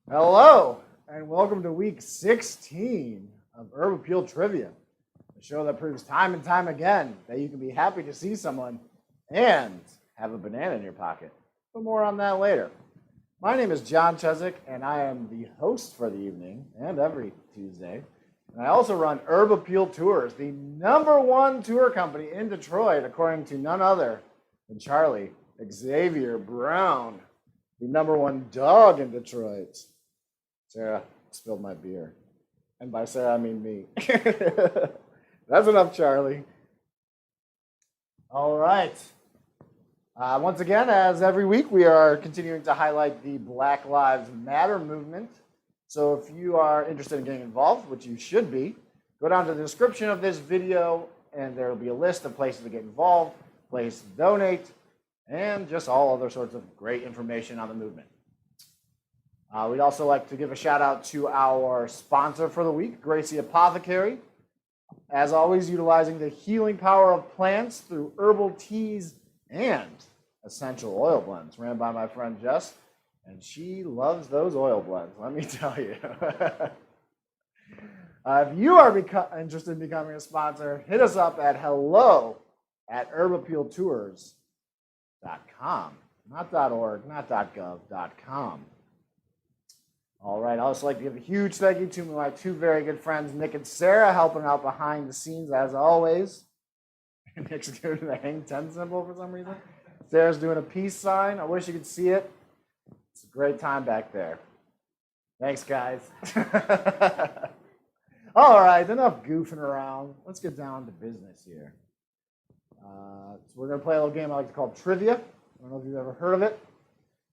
Hello, and welcome to week 16 of Herb Appeal Trivia, the show that proves time and time again that you can be happy to see someone and have a banana in your pocket. But more on that later. My name is John Chezik, and I am the host for the evening and every Tuesday. And I also run Herb Appeal Tours, the #1 tour company in Detroit, according to none other than Charlie Xavier Brown, the #1 dog in Detroit. Sarah spilled my beer. And by Sarah, I mean me. That's enough, Charlie. All right. Once again, as every week, we are continuing to highlight the Black Lives Matter movement. So if you are interested in getting involved, which you should be, go down to the description of this video, and there will be a list of places to get involved, places to donate, and just all other sorts of great information on the movement. We'd also like to give a shout out to our sponsor for the week, Gracie Apothecary. As always, utilizing the healing power of plants through herbal teas and essential oil blends, ran by my friend Jess, and she loves those oil blends, let me tell you. If you are interested in becoming a sponsor, hit us up at hello@herbappealtours.com. Not .org, not .gov, .com. All right, I'd also like to give a huge thank you to my two very good friends, Nick and Sarah, helping out behind the scenes as always. Nick's doing the hang 10 symbol for some reason. Sarah's doing a peace sign. I wish you could see it. It's a great time back there. Thanks, guys. All right, enough goofing around. Let's get down to business here. So we're going to play a little game I like to call Trivia. I don't know if you've ever heard of it.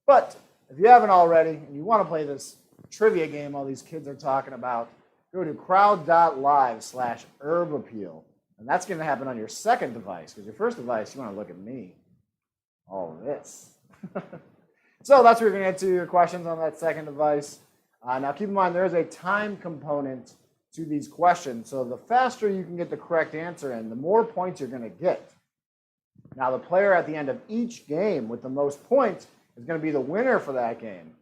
But if you haven't already and you want to play this trivia game all these kids are talking about, go to crowd.live/herbappeal. And that's going to happen on your second device, because your first device, you want to look at me. All this. So that's where you're going to answer your questions on that second device. Now keep in mind, there is a time component to these questions. So the faster you can get the correct answer in, the more points you're going to get. Now the player at the end of each game with the most points is going to be the winner for that game.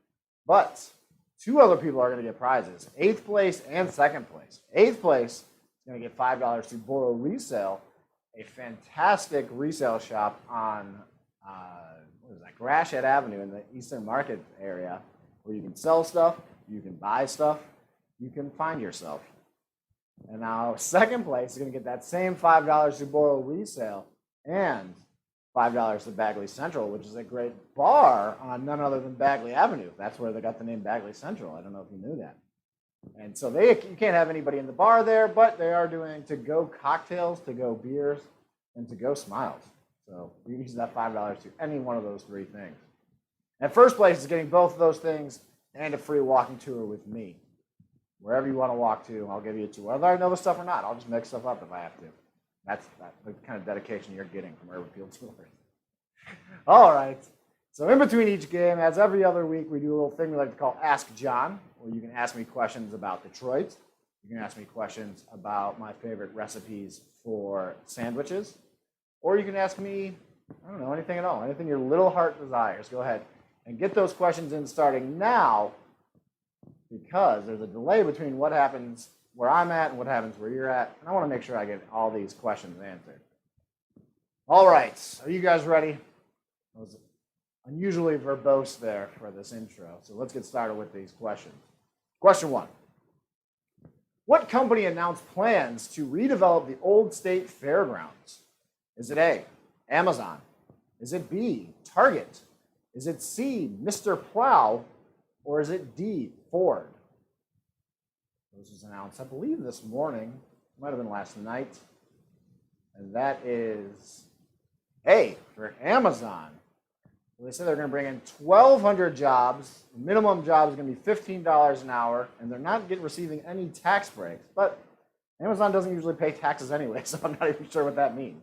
But two other people are going to get prizes, 8th place and 2nd place. 8th place is going to get $5 to Borrow Resale, a fantastic resale shop on Gratiot Avenue in the Eastern Market area, where you can sell stuff, you can buy stuff, you can find yourself. And now 2nd place is going to get that same $5 to Borrow Resale and $5 to Bagley Central, which is a great bar on none other than Bagley Avenue. That's where they got the name Bagley Central. I don't know if you knew that. And so you can't have anybody in the bar there, but they are doing to-go cocktails, to-go beers, and to-go smiles. So you can use that $5 to any one of those three things. And 1st place is getting both of those things and a free walking tour with me. Wherever you want to walk to, I'll give you a tour. Whether I know the stuff or not, I'll just make stuff up if I have to. That's the kind of dedication you're getting from Herb Appeal Tours. All right. So in between each game, as every other week, we do a little thing we like to call Ask John, where you can ask me questions about Detroit. You can ask me questions about my favorite recipes for sandwiches. Or you can ask me, I don't know, anything at all, anything your little heart desires. Go ahead and get those questions in starting now, because there's a delay between what happens where I'm at and what happens where you're at. And I want to make sure I get all these questions answered. All right. Are you guys ready? I was unusually verbose there for this intro. So let's get started with these questions. Question 1. What company announced plans to redevelop the Old State Fairgrounds? Is it A, Amazon? Is it B, Target? Is it C, Mr. Plow? Or is it D, Ford? This was announced, I believe, this morning. It might have been last night. And that is A, for Amazon. They said they're going to bring in 1,200 jobs. The minimum job is going to be $15 an hour, and they're not receiving any tax breaks. But Amazon doesn't usually pay taxes anyway, so I'm not even sure what that means.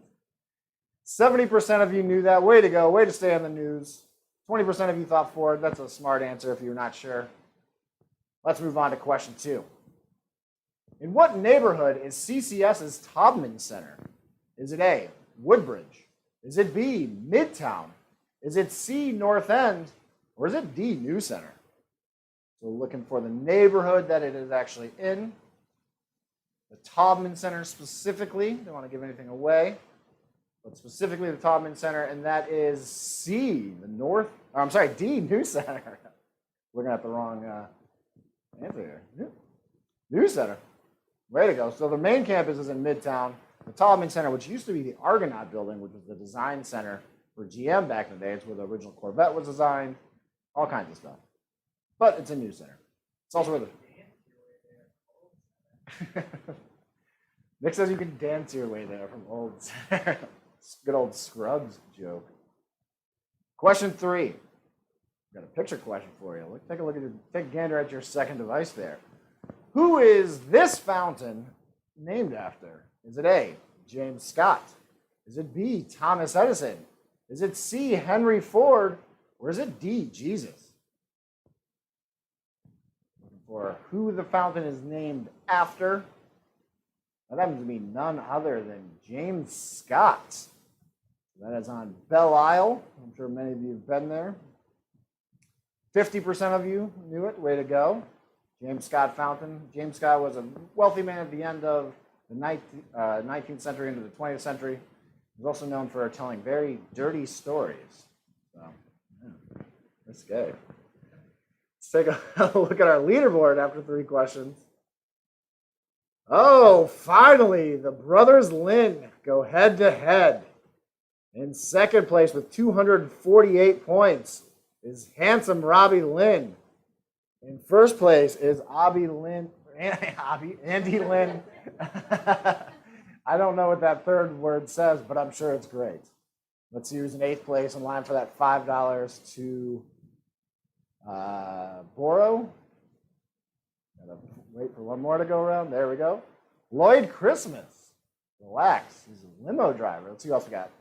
70% of you knew that. Way to go. Way to stay on the news. 20% of you thought Ford. That's a smart answer if you're not sure. Let's move on to question 2. In what neighborhood is CCS's Taubman Center? Is it A, Woodbridge? Is it B, Midtown? Is it C, North End? Or is it D, New Center? So looking for the neighborhood that it is actually in. The Taubman Center specifically, don't want to give anything away, but specifically the Taubman Center, and that is C, D, New Center. Looking at the wrong answer here. New Center. Way to go. So the main campus is in Midtown. The Taubman Center, which used to be the Argonaut building, which was the design center for GM back in the day. It's where the original Corvette was designed, all kinds of stuff. But it's a new center. It's also where the... Nick says you can dance your way there from old center. Good old Scrubs joke. Question 3. Got a picture question for you. Take a gander at your second device there. Who is this fountain named after? Is it A, James Scott? Is it B, Thomas Edison? Is it C, Henry Ford? Or is it D, Jesus? Looking for who the fountain is named after. That happens to be none other than James Scott. That is on Belle Isle. I'm sure many of you have been there. 50% of you knew it. Way to go. James Scott Fountain. James Scott was a wealthy man at the end of the 19th century into the 20th century. He was also known for telling very dirty stories. So, yeah, that's good. Let's take a look at our leaderboard after 3 questions. Oh, finally, the brothers Lynn go head to head. In second place with 248 points is handsome Robbie Lynn. In first place is Andy Lynn. I don't know what that third word says, but I'm sure it's great. Let's see who's in 8th place in line for that $5 to borrow. Gotta wait for one more to go around. There we go. Lloyd Christmas. Relax. He's a limo driver. Let's see who else we got.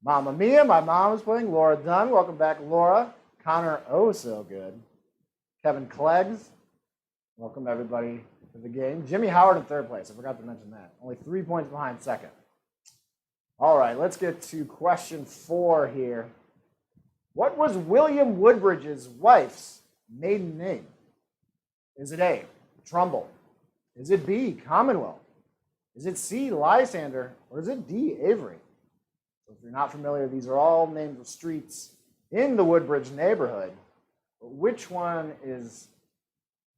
Mamma Mia. My mom is playing. Laura Dunn. Welcome back, Laura. Connor, oh so good. Kevin Cleggs. Welcome everybody to the game. Jimmy Howard in 3rd place. I forgot to mention that. Only 3 points behind 2nd. All right, let's get to question 4 here. What was William Woodbridge's wife's maiden name? Is it A, Trumbull? Is it B, Commonwealth? Is it C, Lysander? Or is it D, Avery? So if you're not familiar, these are all names of streets in the Woodbridge neighborhood. But which one is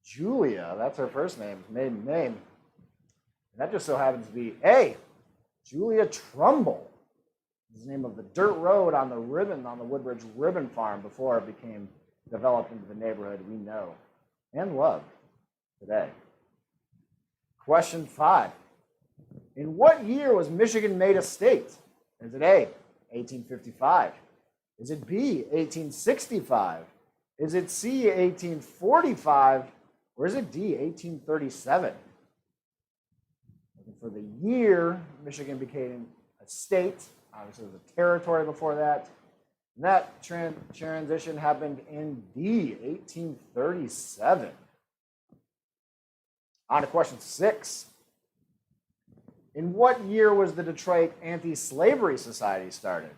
Julia? That's her first name, maiden name. And that just so happens to be A, Julia Trumbull. This is the name of the dirt road on the Woodbridge Ribbon Farm before it became developed into the neighborhood we know and love today. Question 5. In what year was Michigan made a state? Is it A, 1855? Is it B, 1865? Is it C, 1845? Or is it D, 1837? Looking for the year Michigan became a state. Obviously, it was a territory before that. And that transition happened in D, 1837. On to question 6. In what year was the Detroit Anti-Slavery Society started?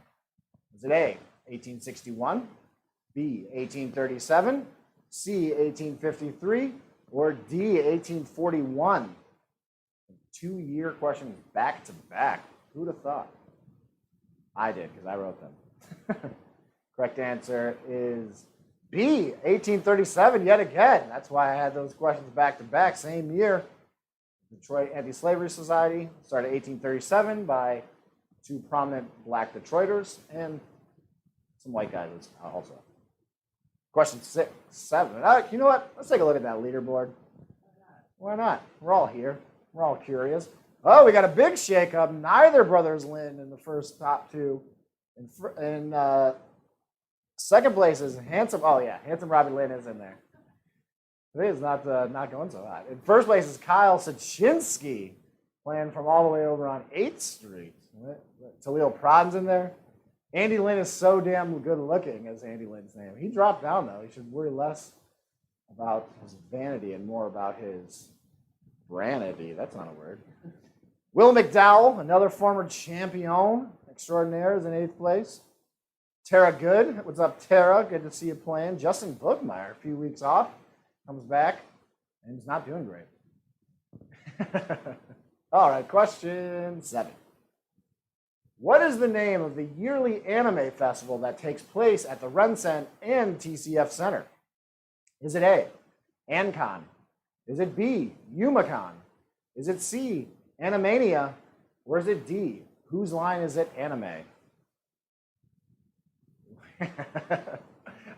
Is it A, 1861, B, 1837, C, 1853, or D, 1841? 2-year questions back to back. Who'd have thought? I did, because I wrote them. Correct answer is B, 1837, yet again. That's why I had those questions back to back. Same year. Detroit Anti-Slavery Society started in 1837 by 2 prominent black Detroiters and some white guys also. Question 6, 7. You know what? Let's take a look at that leaderboard. Why not? We're all here. We're all curious. Oh, we got a big shakeup. Neither brothers Lynn in the first top 2. In second place is handsome. Oh yeah, handsome Robbie Lynn is in there. Today is not going so hot. In first place is Kyle Sachinsky, playing from all the way over on 8th Street. Talil Prod's in there. Andy Lynn is so damn good looking as Andy Lynn's name. He dropped down though. He should worry less about his vanity and more about his branity. That's not a word. Will McDowell, another former champion extraordinaire, is in 8th place. Tara Good, what's up, Tara? Good to see you playing. Justin Bookmeyer, a few weeks off. comes back and is not doing great. All right, question 7. What is the name of the yearly anime festival that takes place at the RenCen and TCF Center? Is it A, AnCon? Is it B, YumaCon? Is it C, Animania? Or is it D, Whose Line Is It Anime?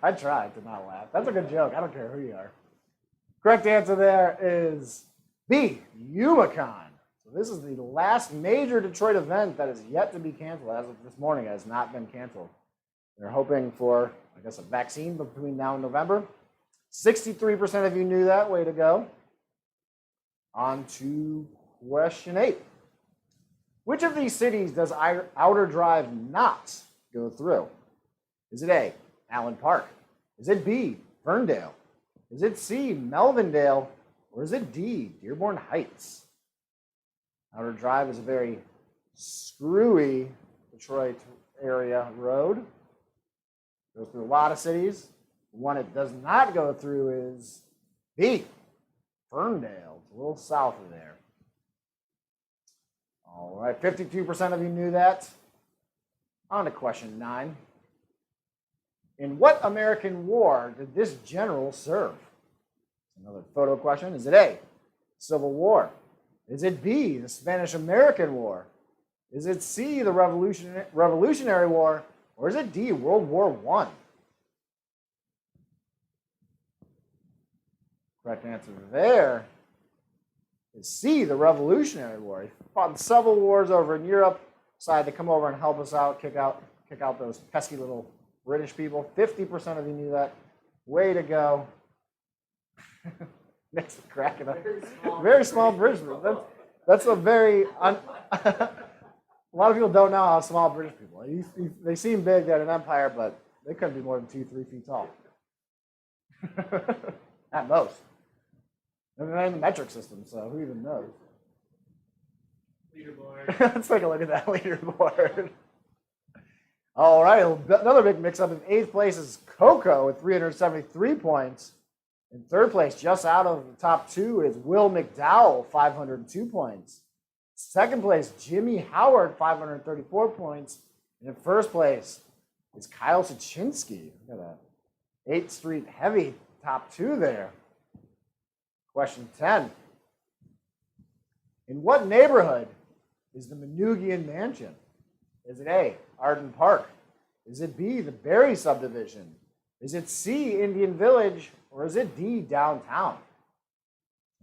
I tried to not laugh. That's a good joke. I don't care who you are. Correct answer there is B, YumaCon. So this is the last major Detroit event that is yet to be canceled. As of this morning, it has not been canceled. They're hoping for, I guess, a vaccine between now and November. 63% of you knew that. Way to go. On to question 8. Which of these cities does Outer Drive not go through? Is it A, Allen Park? Is it B, Ferndale? Is it C, Melvindale? Or is it D, Dearborn Heights? Outer Drive is a very screwy Detroit area road. Goes through a lot of cities. The one it does not go through is B, Ferndale. It's a little south of there. All right, 52% of you knew that. On to question 9. In what American war did this general serve? Another photo question. Is it A, Civil War? Is it B, the Spanish-American War? Is it C, the Revolutionary War? Or is it D, World War I? Correct answer there is C, the Revolutionary War. He fought in several wars over in Europe, decided to come over and help us out, kick out those pesky little British people. 50% of you knew that. Way to go. Nick's cracking up. Very small British people. That's a very... a lot of people don't know how small British people are. They seem big at an empire, but they couldn't be more than 2-3 feet tall. At most. And they're in the metric system, so who even knows? Leaderboard. Let's take a look at that leaderboard. All right, another big mix-up. In 8th place is Coco with 373 points. In 3rd place, just out of the top 2, is Will McDowell, 502 points. 2nd place, Jimmy Howard, 534 points. And in 1st place is Kyle Sachinsky. Got a 8th Street heavy top 2 there. Question 10. In what neighborhood is the Manoogian Mansion? Is it A, Arden Park? Is it B, the Berry Subdivision? Is it C, Indian Village? Or is it D, downtown?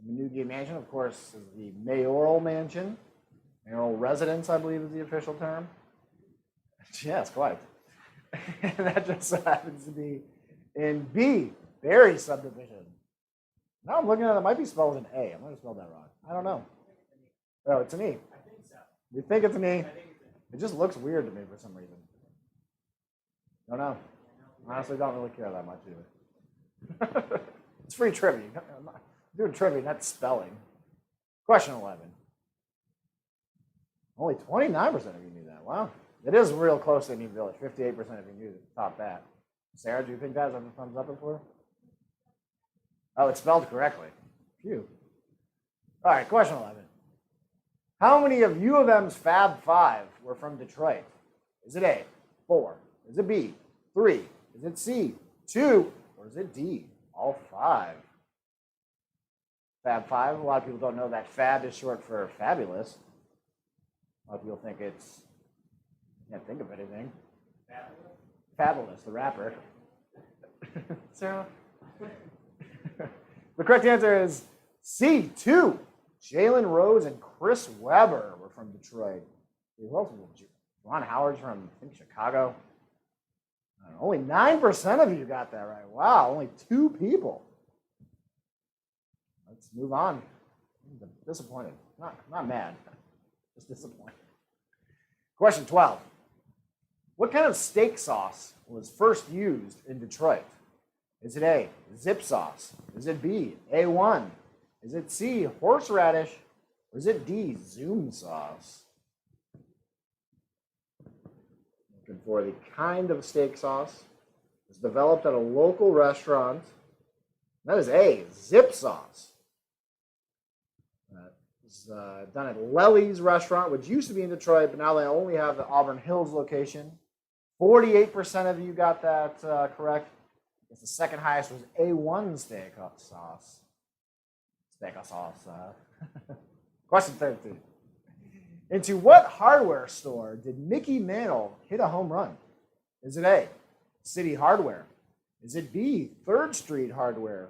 The Manoogian Mansion, of course, is the mayoral mansion. Mayoral residence, I believe, is the official term. Yes, quite. And that just so happens to be in B, Berry Subdivision. Now I'm looking at it, it might be spelled with an A. I might have spelled that wrong. I don't know. Oh, it's an E. I think so. You think it's an E? I think it's an It just looks weird to me for some reason. Don't know. Honestly, don't really care that much either. It's free trivia. I'm not doing trivia, not spelling. Question 11. Only 29% of you knew that. Wow. It is real close to Indian Village. 58% of you knew that. Top that. Sarah, do you think that is a thumbs up for? Oh, it's spelled correctly. Phew. All right, question 11. How many of U of M's Fab Five were from Detroit? Is it A, 4? Is it B, 3? Is it C, 2? Or is it D, all 5? Fab Five, a lot of people don't know that Fab is short for fabulous. A lot of people think it's, can't think of anything. Fabulous, the rapper. Sarah? The correct answer is C, 2. Jalen Rose and Chris Webber were from Detroit. Who else was it? Ron Howard's from, I think, Chicago. Only 9% of you got that right. Wow, only 2 people. Let's move on. I'm disappointed. Not mad, just disappointed. Question 12. What kind of steak sauce was first used in Detroit? Is it A, zip sauce? Is it B, A1? Is it C, horseradish? Or is it D, Zoom sauce? Looking for the kind of steak sauce. It was developed at a local restaurant That is A, Zip Sauce. It's done at Lely's restaurant, which used to be in Detroit, but now they only have the Auburn Hills location. 48% of you got that correct. I guess the second highest was A1 steak sauce. Question 13. Into what hardware store did Mickey Mantle hit a home run? Is it A, City Hardware? Is it B, 3rd Street Hardware?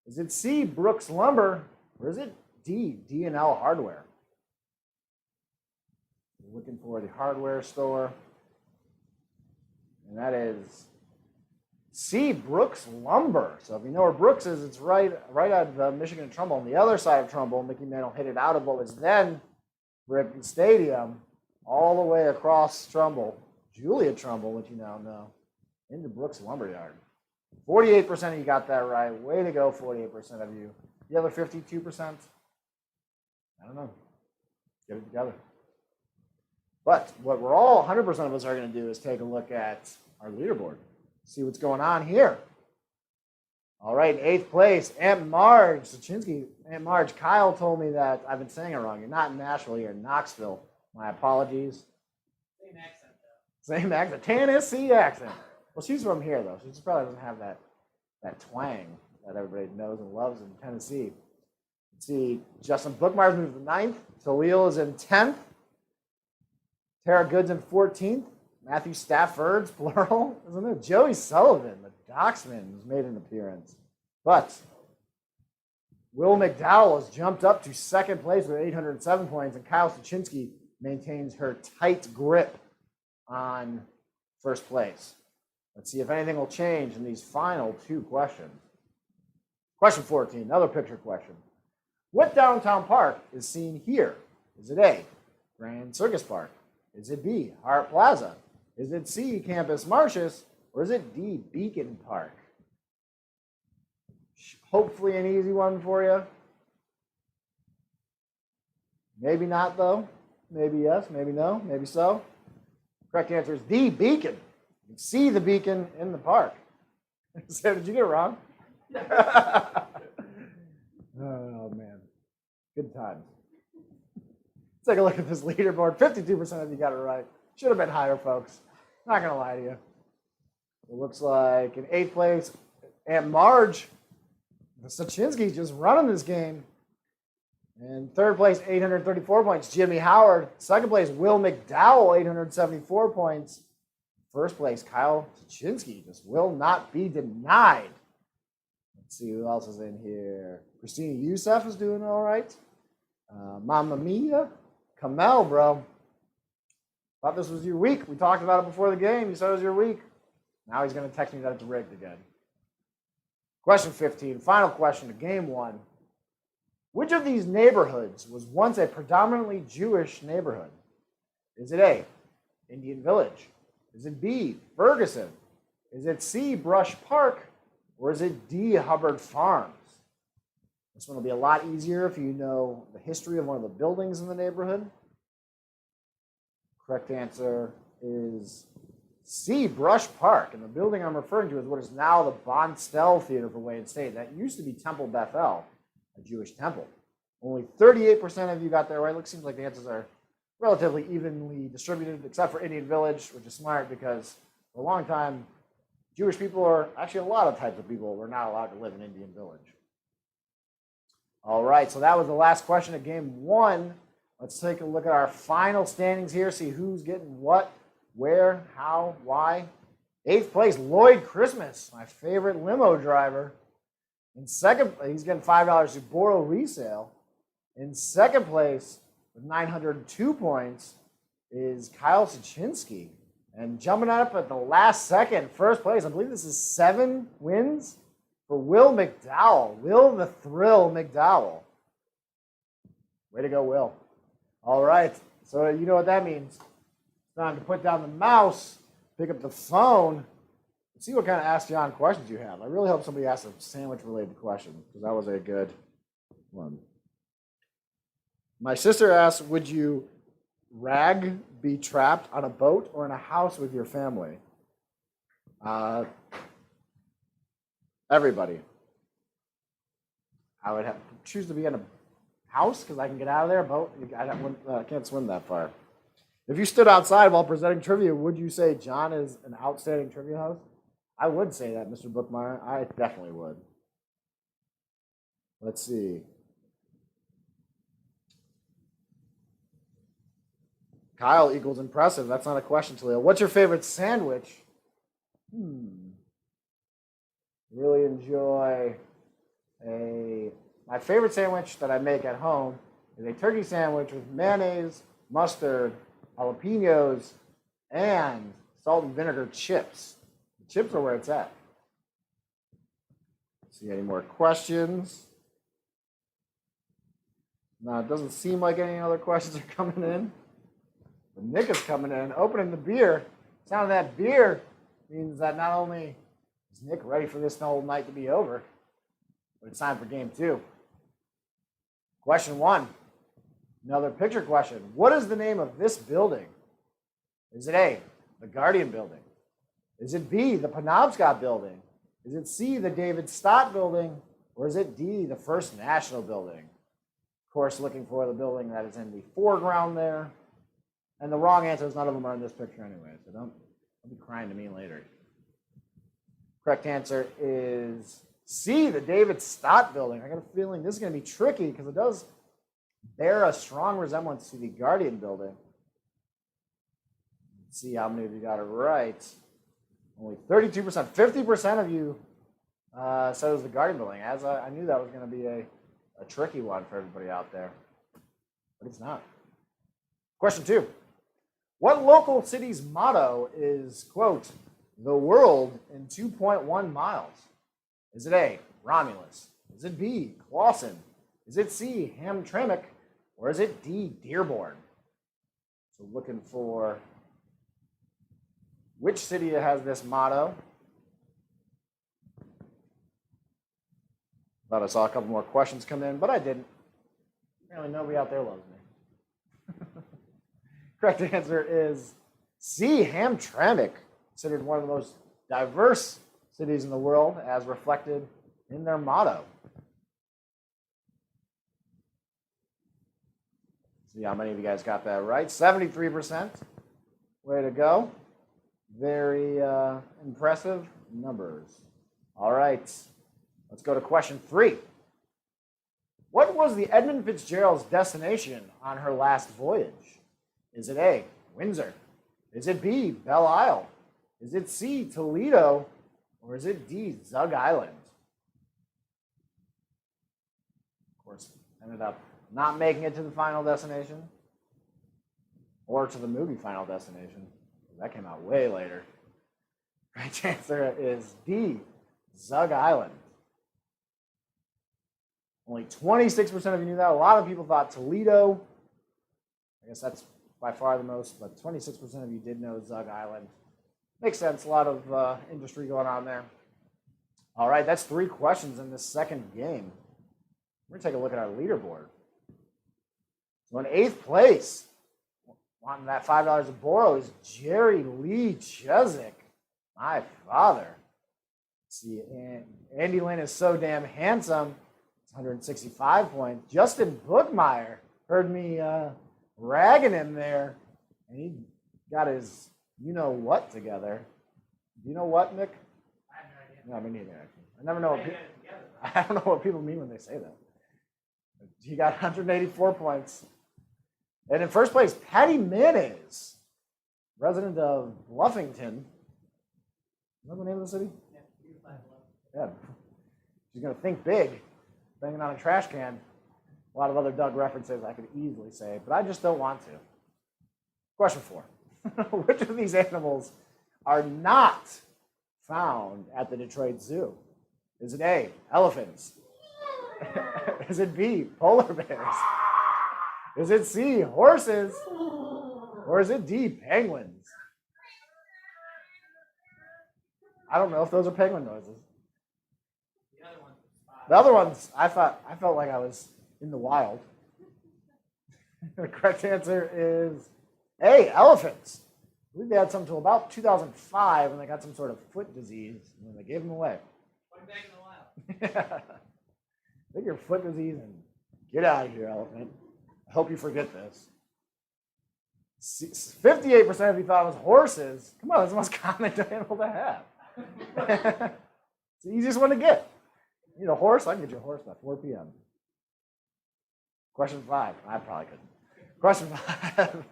Is it C, Brooks Lumber? Or is it D, D&L Hardware? We're looking for the hardware store. And that is C, Brooks Lumber. So if you know where Brooks is, it's right at the Michigan and Trumbull. On the other side of Trumbull, Mickey Mantle hit it out of what was then Ripken Stadium all the way across Trumbull, Julia Trumbull, which you now know, into Brooks Lumberyard. 48% of you got that right. Way to go, 48% of you. The other 52%, I don't know. Get it together. But what we're all 100% of us are going to do is take a look at our leaderboard, see what's going on here. All right, in 8th place, Aunt Marge Sachinsky. Aunt Marge, Kyle told me that I've been saying it wrong. You're not in Nashville, you're in Knoxville. My apologies. Same accent, though. Same accent, Tennessee accent. Well, she's from here, though. She just probably doesn't have that twang that everybody knows and loves in Tennessee. Let's see, Justin Bookmeyers moved to 9th. Talil is in 10th. Tara Goods in 14th. Matthew Stafford's plural, isn't it? Joey Sullivan, the Docksman, has made an appearance. But Will McDowell has jumped up to 2nd place with 807 points, and Kyle Sachinsky maintains her tight grip on 1st place. Let's see if anything will change in these final 2 questions. Question 14, another picture question. What downtown park is seen here? Is it A, Grand Circus Park? Is it B, Hart Plaza? Is it C, Campus Martius? Or is it D, Beacon Park? Hopefully an easy one for you. Maybe not, though. Maybe yes, maybe no, maybe so. Correct answer is D, Beacon. You can see the beacon in the park. So, did you get it wrong? Oh, man. Good times. Let's take a look at this leaderboard. 52% of you got it right. Should have been higher, folks. Not going to lie to you. It looks like in 8th place, Aunt Marge Sachinsky just running this game. In 3rd place, 834 points, Jimmy Howard. 2nd place, Will McDowell, 874 points. 1st place, Kyle Sachinsky just will not be denied. Let's see who else is in here. Christina Youssef is doing all right. Mamma Mia. Kamel, bro. Thought this was your week. We talked about it before the game. You said it was your week. Now he's going to text me that it's rigged again. Question 15, final question of game 1. Which of these neighborhoods was once a predominantly Jewish neighborhood? Is it A, Indian Village? Is it B, Ferguson? Is it C, Brush Park? Or is it D, Hubbard Farms? This one will be a lot easier if you know the history of one of the buildings in the neighborhood. Correct answer is C, Brush Park. And the building I'm referring to is what is now the Bonstell Theater for Wayne State. That used to be Temple Bethel, a Jewish temple. Only 38% of you got that right. It seems like the answers are relatively evenly distributed, except for Indian Village, which is smart because for a long time, Jewish people, or actually a lot of types of people, were not allowed to live in Indian Village. All right, so that was the last question of game 1. Let's take a look at our final standings here, see who's getting what, where, how, why. 8th place, Lloyd Christmas, my favorite limo driver. In 2nd, he's getting $5 to Boro resale. In 2nd place, with 902 points, is Kyle Sachinsky. And jumping up at the last second, 1st place, I believe this is 7 wins for Will McDowell. Will the Thrill McDowell. Way to go, Will. All right, so you know what that means. It's time to put down the mouse, pick up the phone, and see what kind of Ask John questions you have. I really hope somebody asks a sandwich-related question, because that was a good one. My sister asked, would you be trapped on a boat or in a house with your family? Everybody. I would have choose to be in a house because I can get out of there. Boat, I can't swim that far. If you stood outside while presenting trivia, would you say John is an outstanding trivia host? I would say that, Mr. Bookmeyer. I definitely would. Let's see. Kyle equals impressive. That's not a question, Talia. What's your favorite sandwich? Really enjoy my favorite sandwich that I make at home is a turkey sandwich with mayonnaise, mustard, jalapenos, and salt and vinegar chips. The chips are where it's at. See any more questions? No, it doesn't seem like any other questions are coming in. But Nick is coming in, opening the beer. Sound of that beer means that not only is Nick ready for this whole night to be over, but it's time for game 2. Question 1. Another picture question. What is the name of this building? Is it A, the Guardian Building? Is it B, the Penobscot Building? Is it C, the David Stott Building? Or is it D, the First National Building? Of course, looking for the building that is in the foreground there. And the wrong answer is none of them are in this picture anyway, so don't be crying to me later. Correct answer is C, the David Stott Building. I got a feeling this is going to be tricky because it does bear a strong resemblance to the Guardian Building. Let's see how many of you got it right. Only 32%. 50% of you said it was the Guardian Building. As I knew that was going to be a tricky one for everybody out there. But it's not. Question 2. What local city's motto is, quote, the world in 2.1 miles? Is it A, Romulus? Is it B, Clawson? Is it C, Hamtramck? Or is it D, Dearborn? So looking for which city has this motto. Thought I saw a couple more questions come in, but I didn't. Apparently nobody out there loves me. Correct answer is C, Hamtramck, considered one of the most diverse cities in the world as reflected in their motto. See how many of you guys got that right. 73%. Way to go. Very impressive numbers. All right. Let's go to question 3. What was the Edmund Fitzgerald's destination on her last voyage? Is it A, Windsor? Is it B, Belle Isle? Is it C, Toledo? Or is it D, Zug Island? Of course, ended up not making it to the final destination or to the movie Final Destination. That came out way later. Right answer is D, Zug Island. Only 26% of you knew that. A lot of people thought Toledo. I guess that's by far the most, but 26% of you did know Zug Island. Makes sense. A lot of industry going on there. All right, that's 3 questions in this second game. We're going to take a look at our leaderboard. So in 8th place, wanting that $5 to borrow, is Jerry Lee Chezik, my father. Let's see, Andy Lynn is so damn handsome. It's 165 points. Justin Bookmeyer heard me ragging him there, and he got his you-know-what together. Do you know what, Nick? I have no idea. No, me neither, actually. I never know I don't know what people mean when they say that. He got 184 points. And in first place, Patty Mayonnaise, resident of Bluffington. Is that the name of the city? Yeah. She's going to think big, banging on a trash can. A lot of other Doug references I could easily say, but I just don't want to. Question 4. Which of these animals are not found at the Detroit Zoo? Is it A, elephants? Is it B, polar bears? Is it C, horses? Or is it D, penguins? I don't know if those are penguin noises. The other ones, I felt like I was in the wild. The correct answer is A, elephants. I believe they had some until about 2005 when they got some sort of foot disease, and then they gave them away. Put them back in the wild. think your foot disease and get out of here, elephant. I hope you forget this. 58% of you thought it was horses. Come on, that's the most common animal to have. It's the easiest one to get. You need a horse? I can get you a horse by 4 p.m. Question 5. I probably couldn't. Question 5.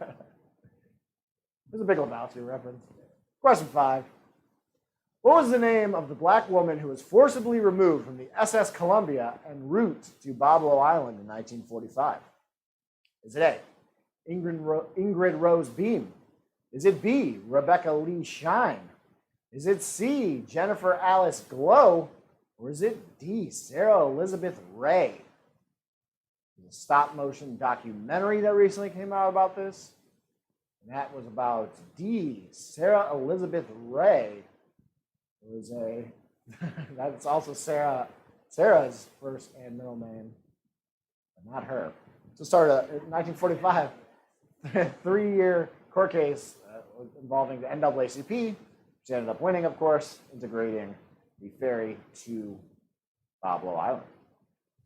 There's a Big Lebowski reference. Question 5. What was the name of the black woman who was forcibly removed from the SS Columbia en route to Boblo Island in 1945? Is it A, Ingrid Rose Beam? Is it B, Rebecca Lee Shine? Is it C, Jennifer Alice Glow? Or is it D, Sarah Elizabeth Ray? There's a stop-motion documentary that recently came out about this. And that was about D, Sarah Elizabeth Ray. It was a, that's also Sarah's first and middle name, but not her. So started in 1945, 3-year court case involving the NAACP, which ended up winning, of course, integrating the ferry to Boblo Island.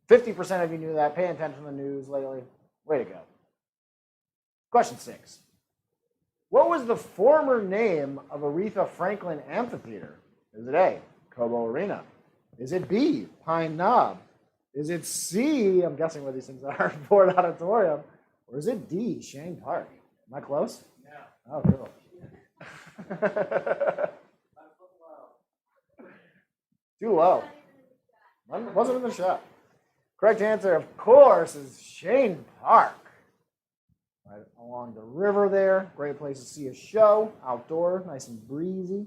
50% of you knew that. Pay attention to the news lately. Way to go. Question 6. What was the former name of Aretha Franklin Amphitheater? Is it A, Cobo Arena? Is it B, Pine Knob? Is it C, I'm guessing what these things are, Ford Auditorium? Or is it D, Shane Park? Am I close? Yeah. Oh, cool. Too low. Wasn't in the shot. Correct answer, of course, is Shane Park. Right along the river there. Great place to see a show. Outdoor, nice and breezy.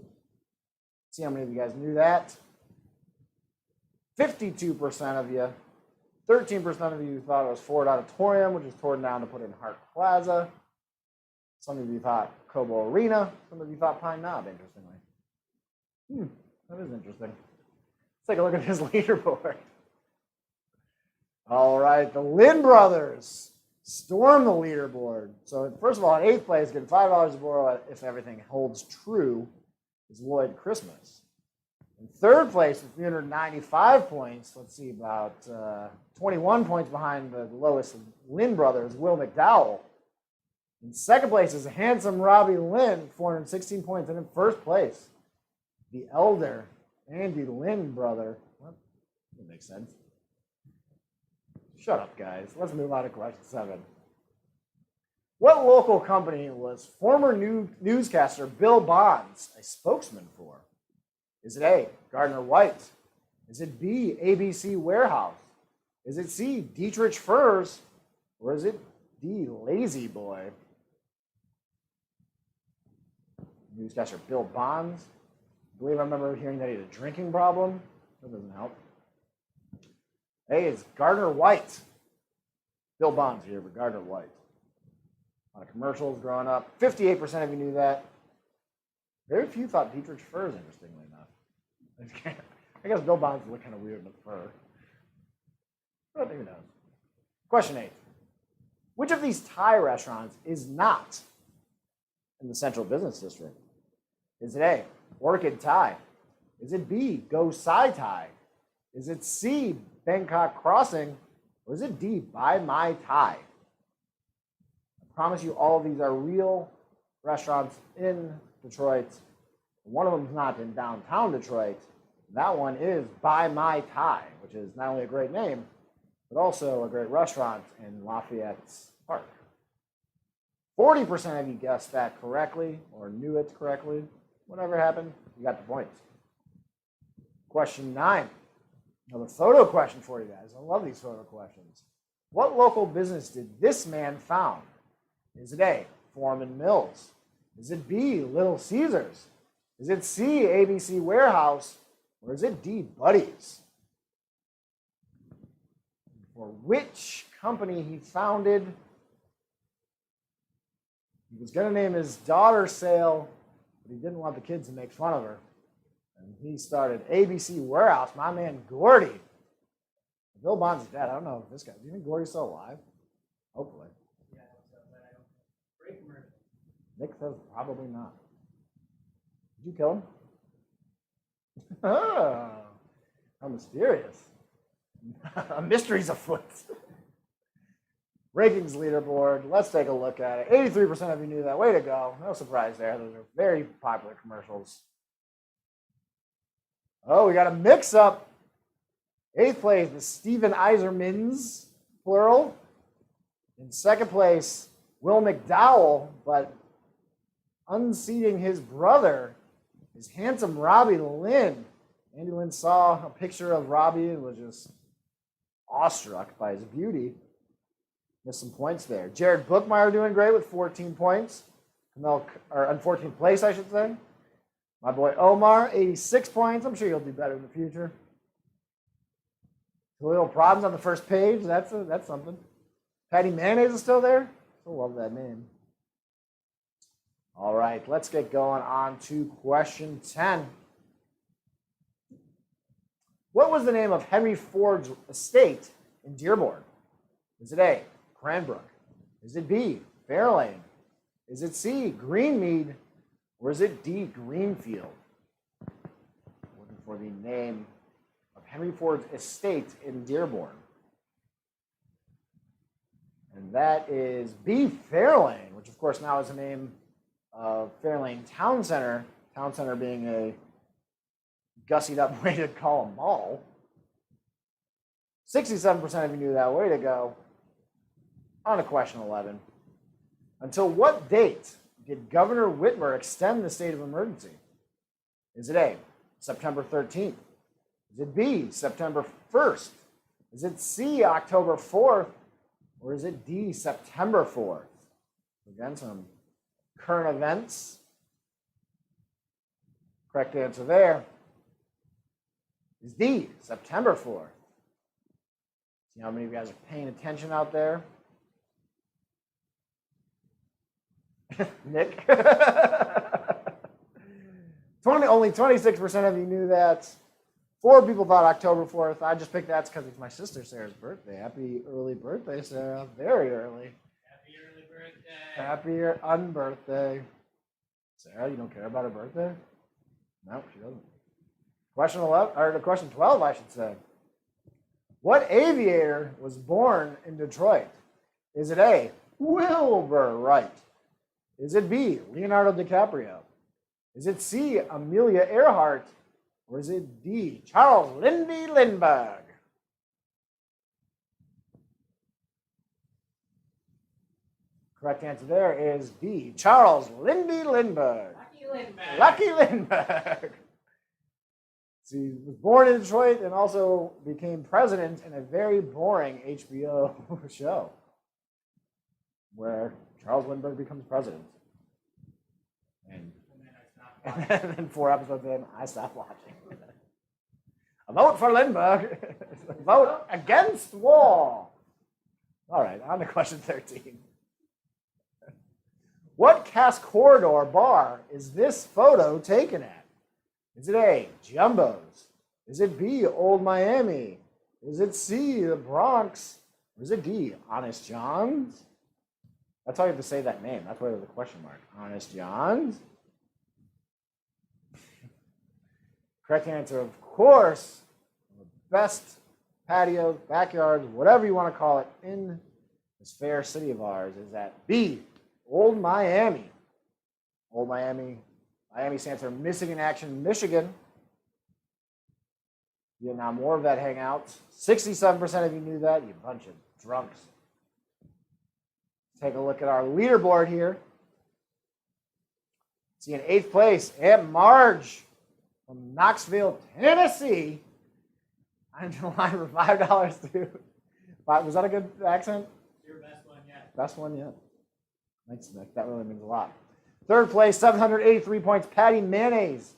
See how many of you guys knew that. 52% of you. 13% of you thought it was Ford Auditorium, which was torn down to put in Hart Plaza. Some of you thought Cobo Arena. Some of you thought Pine Knob, interestingly. That is interesting. Let's take a look at this leaderboard. All right, the Lynn brothers storm the leaderboard. So first of all, in 8th place, getting $5 to borrow if everything holds true, is Lloyd Christmas. In 3rd place with 395 points, let's see, about 21 points behind the lowest Lynn brothers, Will McDowell. In 2nd place is handsome Robbie Lynn, 416 points. And in 1st place, the elder Andy Lynn brother. What? That makes sense. Shut up, guys. Let's move on to question 7. What local company was former newscaster Bill Bonds a spokesman for? Is it A, Gardner White? Is it B, ABC Warehouse? Is it C, Dietrich Furs? Or is it D, Lazy Boy? Newscaster Bill Bonds. I believe I remember hearing that he had a drinking problem. That doesn't help. A is Gardner White. Bill Bonds here, but Gardner White. A lot of commercials growing up. 58% of you knew that. Very few thought Dietrich Furs, interestingly enough. I guess Bill Bonds look kind of weird with fur. But who knows? Question 8. Which of these Thai restaurants is not in the Central Business District? Is it A, Orchid Thai? Is it B, Go Sai Thai? Is it C, Bangkok Crossing? Or is it D, Bai Mai Thai? I promise you all of these are real restaurants in Detroit. One of them is not in downtown Detroit. That one is Bai Mai Thai, which is not only a great name, but also a great restaurant in Lafayette Park. 40% of you guessed that correctly or knew it correctly. Whatever happened, you got the points. Question 9. Another photo question for you guys. I love these photo questions. What local business did this man found? Is it A, Foreman Mills? Is it B, Little Caesars? Is it C, ABC Warehouse? Or is it D, Buddy's? For which company he founded? He was going to name his daughter Sale, but he didn't want the kids to make fun of her. And he started ABC Warehouse, my man Gordy. Bill Bonds is dead. I don't know if this guy, do you think Gordy's still alive? Hopefully. Yeah, I don't. Great commercial. Nick says probably not. Did you kill him? Oh, how mysterious. A mystery's afoot. Rankings leaderboard. Let's take a look at it. 83% of you knew that. Way to go. No surprise there. Those are very popular commercials. Oh, we got a mix-up. 8th place was Steven Eisermans, plural. In 2nd place, Will McDowell, but unseating his brother is handsome Robbie Lynn. Andy Lynn saw a picture of Robbie and was just awestruck by his beauty. Missed some points there. Jared Bookmeyer doing great with 14 points. Or 14th place, I should say. My boy Omar, 86 points. I'm sure he'll do better in the future. Little problems on the first page. That's something. Patty Mayonnaise is still there. Still love that name. All right, let's get going on to question 10. What was the name of Henry Ford's estate in Dearborn? Is it A, Cranbrook? Is it B, Fairlane? Is it C, Greenmead? Or is it D, Greenfield? Looking for the name of Henry Ford's estate in Dearborn. And that is B, Fairlane, which of course now is the name of Fairlane Town Center. Town Center being a gussied up way to call a mall. 67% of you knew that. Way to go. On to question 11. Until what date did Governor Whitmer extend the state of emergency? Is it A, September 13th? Is it B, September 1st? Is it C, October 4th? Or is it D, September 4th? Again, some current events. Correct answer there is D, September 4th. See how many of you guys are paying attention out there? Nick? Only 26% of you knew that. 4 people thought October 4th. I just picked that because it's my sister Sarah's birthday. Happy early birthday, Sarah. Very early. Happy early birthday. Happy unbirthday. Sarah, you don't care about her birthday? No, she doesn't. Question 11, or question 12, I should say. What aviator was born in Detroit? Is it A, Wilbur Wright? Is it B, Leonardo DiCaprio? Is it C, Amelia Earhart? Or is it D, Charles Lindy Lindbergh? Correct answer there is B, Charles Lindy Lindbergh. Lucky Lindbergh. Lucky Lindbergh. So he was born in Detroit and also became president in a very boring HBO show where Charles Lindbergh becomes president. And then 4 episodes in, I stopped watching. A vote for Lindbergh. Vote against war. All right, on to question 13. What Cass Corridor bar is this photo taken at? Is it A, Jumbo's? Is it B, Old Miami? Is it C, the Bronx? Or is it D, Honest John's? That's how you have to say that name. That's why there's a question mark. Honest John's? Correct answer, of course, the best patios, backyards, whatever you want to call it, in this fair city of ours is that B, Old Miami. Old Miami. Miami stands for Missing in Action, Michigan. Vietnam War vet hangouts. 67% of you knew that, you bunch of drunks. Take a look at our leaderboard here. See in 8th place, Aunt Marge from Knoxville, Tennessee. I'm in line for $5 too. Was that a good accent? Your best one yet. Best one yet. Thanks, Nick. That really means a lot. 3rd place, 783 points, Patty Mayonnaise.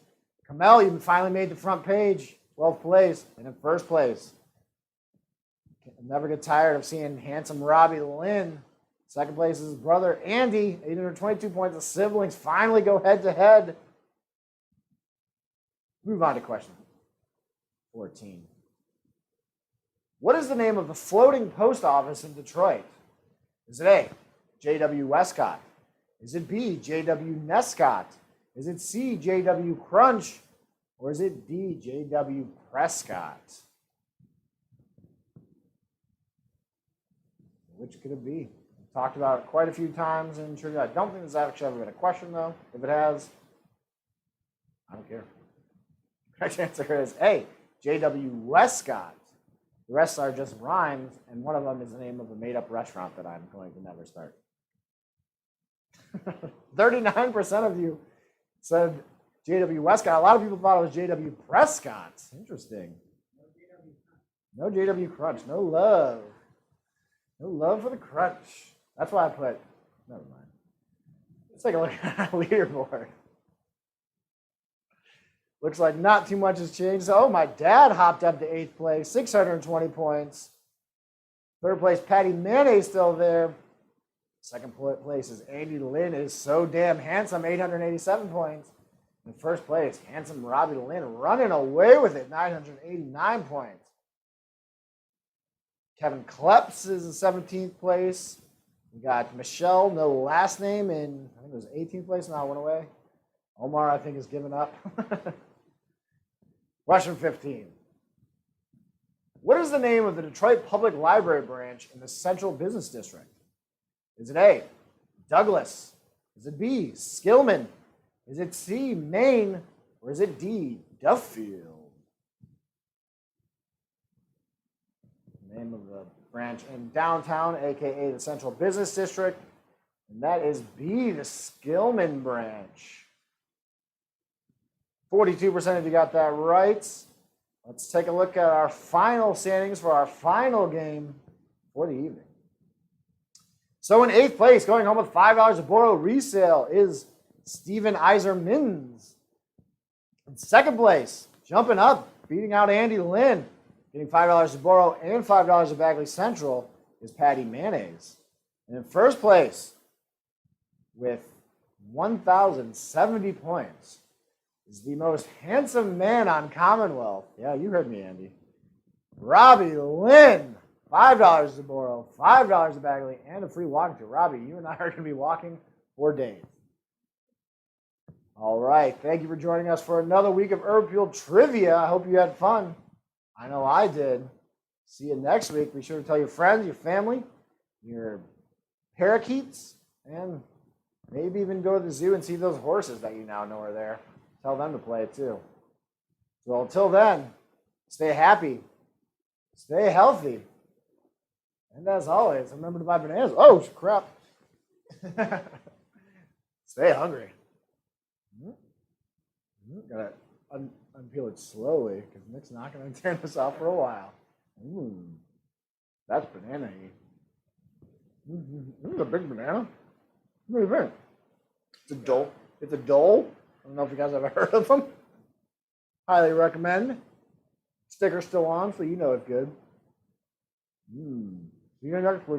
Kamel, you finally made the front page. 12th place. And in 1st place, I'll never get tired of seeing handsome Robbie Lynn. 2nd place is his brother, Andy. 822 points. The siblings finally go head-to-head. Move on to question 14. What is the name of the floating post office in Detroit? Is it A, J.W. Westcott? Is it B, J.W. Nescott? Is it C, J.W. Crunch? Or is it D, J.W. Prescott? Which could it be? We've talked about it quite a few times in trivia. I don't think there's actually ever been a question, though. If it has, I don't care. Correct answer is A, J.W. Westcott. The rest are just rhymes, and one of them is the name of a made-up restaurant that I'm going to never start. 39% of you said J.W. Westcott. A lot of people thought it was J.W. Prescott. Interesting. No J.W. Crunch. No love. No love for the crunch. That's why I put, never mind. Let's take a look at our leaderboard. Looks like not too much has changed. Oh, my dad hopped up to 8th place, 620 points. 3rd place, Patty Mayonnaise still there. 2nd place is Andy Lynn is so damn handsome, 887 points. In 1st place, handsome Robbie Lynn running away with it, 989 points. Kevin Kleps is in 17th place. We got Michelle, no last name, in I think it was 18th place, now went away. Omar, I think, has given up. Question 15. What is the name of the Detroit Public Library branch in the Central Business District? Is it A, Douglas? Is it B, Skillman? Is it C, Maine? Or is it D, Duffield? Name of the branch in downtown, aka the Central Business District. And that is B, the Skillman branch. 42% of you got that right. Let's take a look at our final standings for our final game for the evening. So in 8th place, going home with $5 a Boro resale is Steven Iser-Mins. In 2nd place, jumping up, beating out Andy Lynn, getting $5 a Boro and $5 a Bagley Central is Patty Mayonnaise. And in 1st place, with 1,070 points, is the most handsome man on Commonwealth. Yeah, you heard me, Andy. Robbie Lynn. $5 a Boro, $5 a Bagley, and a free walking tour. Robbie, you and I are going to be walking for days. All right. Thank you for joining us for another week of Herb Field Trivia. I hope you had fun. I know I did. See you next week. Be sure to tell your friends, your family, your parakeets, and maybe even go to the zoo and see those horses that you now know are there. Tell them to play it too. So until then, stay happy, stay healthy, and as always, remember to buy bananas. Oh, crap. Stay hungry. Gotta unpeel it slowly because Nick's not going to turn this off for a while. That's banana-y. This is a big banana. What do you think? It's a dole. It's a dole. I don't know if you guys have ever heard of them. Highly recommend. Sticker's still on, so you know it's good. See you next week.